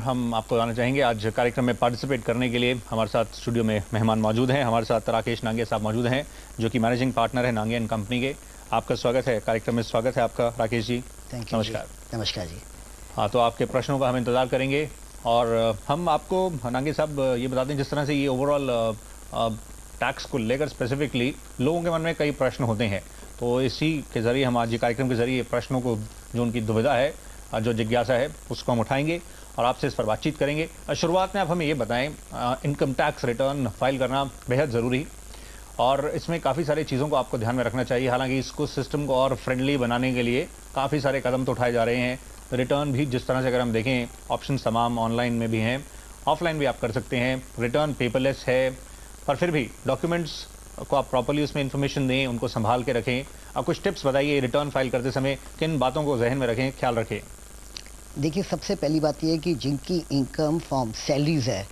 हम आपको बताना चाहेंगे आज कार्यक्रम में पार्टिसिपेट करने के लिए हमारे साथ स्टूडियो में मेहमान मौजूद हैं। हमारे साथ राकेश नांगे साहब मौजूद हैं जो कि मैनेजिंग पार्टनर है नांगे एंड कंपनी के। आपका स्वागत है कार्यक्रम में। स्वागत है आपका राकेश जी। Thank you. नमस्कार। नमस्कार जी। हाँ, तो आपके प्रश्नों का हम इंतज़ार करेंगे और हम आपको नांगे साहब ये बता दें, जिस तरह से ये ओवरऑल टैक्स को लेकर स्पेसिफिकली लोगों के मन में कई प्रश्न होते हैं, तो इसी के ज़रिए हम आज ये कार्यक्रम के ज़रिए प्रश्नों को, जो उनकी दुविधा है, जो जिज्ञासा है, उसको हम उठाएंगे और आपसे इस पर बातचीत करेंगे। शुरुआत में आप हमें ये बताएं, इनकम टैक्स रिटर्न फाइल करना बेहद ज़रूरी और इसमें काफ़ी सारी चीज़ों को आपको ध्यान में रखना चाहिए। हालांकि इसको सिस्टम को और फ्रेंडली बनाने के लिए काफ़ी सारे कदम तो उठाए जा रहे हैं। रिटर्न भी जिस तरह से अगर हम देखें, ऑप्शन तमाम ऑनलाइन में भी हैं, ऑफलाइन भी आप कर सकते हैं। रिटर्न पेपरलेस है, पर फिर भी डॉक्यूमेंट्स को आप प्रॉपर्ली उसमें इन्फॉर्मेशन दें, उनको संभाल के रखें। आप कुछ टिप्स बताइए, रिटर्न फाइल करते समय किन बातों को जहन में रखें, ख्याल रखें? देखिए, सबसे पहली बात यह है कि जिनकी इनकम फ्रॉम सैलरीज है,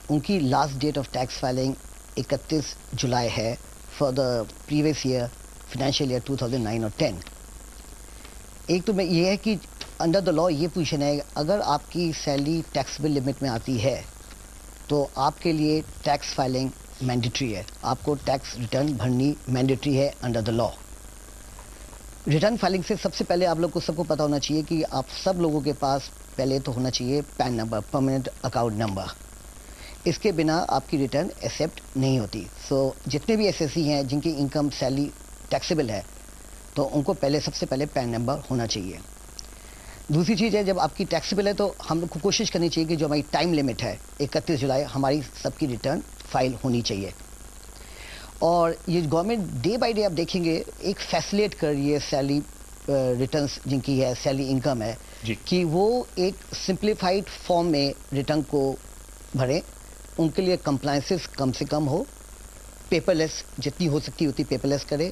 उनकी last date of tax filing 31 जुलाई है for the previous year, financial year 2009 और 10। एक तो मैं ये है कि अंडर द लॉ ये पोजीशन है, अगर आपकी सैलरी टैक्सेबल लिमिट में आती है तो आपके लिए टैक्स फाइलिंग मैंडेटरी है। आपको टैक्स रिटर्न भरनी मैंडेटरी है under the law. Return filing से सबसे पहले आप लोग को सबको पता होना चाहिए कि आप सब लोगों के पास पहले तो होना चाहिए pan number, permanent account number. इसके बिना आपकी रिटर्न एक्सेप्ट नहीं होती। सो जितने भी एसएससी हैं जिनकी इनकम सैलरी टैक्सेबल है, तो उनको पहले सबसे पहले पैन नंबर होना चाहिए। दूसरी चीज़ है, जब आपकी टैक्सेबल है तो हम लोग को कोशिश करनी चाहिए कि जो हमारी टाइम लिमिट है 31 जुलाई, हमारी सबकी रिटर्न फाइल होनी चाहिए। और ये गवर्नमेंट डे बाय डे आप देखेंगे एक फैसिलिटेट कर रही है सैलरी रिटर्न्स जिनकी है, सैलरी इनकम है, कि वो एक सिंप्लीफाइड फॉर्म में रिटर्न को भरें। उनके लिए कंप्लायंसेस कम से कम हो, पेपरलेस जितनी हो सकती उतनी पेपरलेस करें।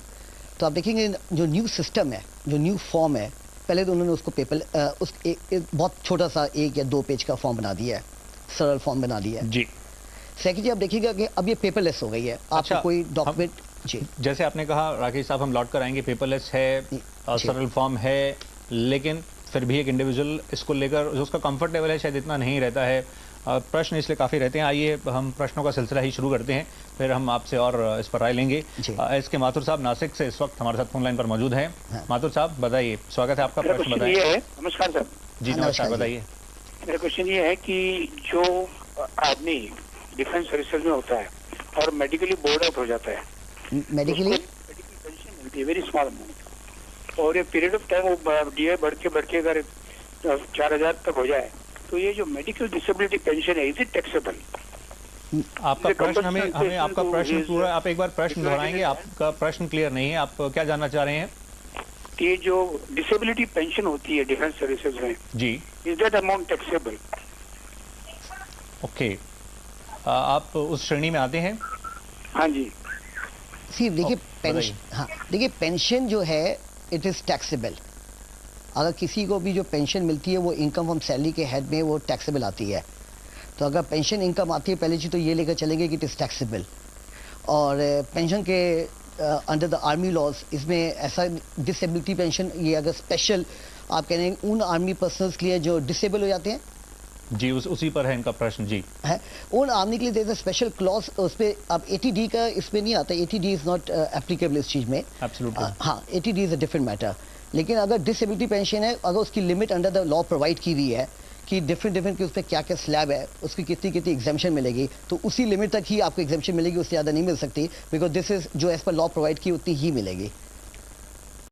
तो आप देखेंगे जो न्यू सिस्टम है, जो न्यू फॉर्म है, पहले तो उन्होंने उसको बहुत छोटा सा 1 या 2 पेज का फॉर्म बना दिया है, सरल फॉर्म बना दिया है जी। सेकेंड, आप देखिएगा कि अब ये पेपरलेस हो गई है। आपको कोई डॉक्यूमेंट जी, जैसे आपने कहा राकेश साहब, हम लौट कर आएंगे, पेपरलेस है, सरल फॉर्म है, लेकिन फिर भी एक इंडिविजुअल इसको लेकर जो उसका कंफर्ट लेवल है शायद इतना नहीं रहता है। प्रश्न इसलिए काफ़ी रहते हैं। आइए हम प्रश्नों का सिलसिला ही शुरू करते हैं, फिर हम आपसे और इस पर राय लेंगे। इसके माथुर साहब नासिक से इस वक्त हमारे साथ फोन लाइन पर मौजूद हैं। माथुर साहब बताइए, स्वागत है आपका। प्रश्न बताइए। नमस्कार सर। जी नमस्कार, बताइए। मेरा क्वेश्चन ये है कि जो आदमी डिफेंस सर्विसेज में होता है और मेडिकली बोर्ड आउट हो जाता है, मेडिकल पेंशन मिलती है वेरी स्मॉल अमाउंट, और ये पीरियड ऑफ टाइम वो डीए बढ़ के अगर 4000 तक हो जाए, तो ये जो मेडिकल डिसेबिलिटी पेंशन है, इज इट टैक्सेबल? आपका प्रश्न हमें आपका प्रश्न पूरा, आप एक बार प्रश्न दोहराएंगे? आपका प्रश्न क्लियर नहीं है, आप क्या जानना चाह रहे हैं? ये जो डिसेबिलिटी पेंशन होती है डिफेंस सर्विसेज में जी, is that amount taxable? Okay, आप उस श्रेणी में आते हैं? हाँ जी। देखिए पेंशन, हाँ देखिए, पेंशन जो है इट इज टैक्सेबल। अगर किसी को भी जो पेंशन मिलती है वो इनकम फ्रॉम सैलरी के हेड में वो टैक्सेबल आती है। तो अगर पेंशन इनकम आती है, पहली चीज तो ये लेकर चलेंगे कि इट इज टैक्सेबल। और पेंशन के अंडर द आर्मी लॉज, इसमें ऐसा डिसेबिलिटी पेंशन, ये अगर स्पेशल आप कह रहे हैं उन आर्मी पर्सनल्स के लिए जो डिसेबल हो जाते हैं जी, उसी पर है इनका प्रश्न जी। है उन आर्मी के लिए there is a special clause, उस पे अब 80D का इसमें नहीं आता। 80D इज नॉट एप्लीकेबल इस चीज में। एब्सोल्युटली हाँ, 80D is a different matter. लेकिन अगर डिसेबिलिटी पेंशन है, अगर उसकी limit under the law provide की हुई है कि डिफरेंट कि उस पर क्या क्या स्लैब है, उसकी कितनी एग्जाम्पशन मिलेगी, तो उसी लिमिट तक ही आपको एग्जाम्पशन मिलेगी, उससे ज़्यादा नहीं मिल सकती। बिकॉज दिस इज जो एज पर लॉ प्रोवाइड की उतनी ही मिलेगी।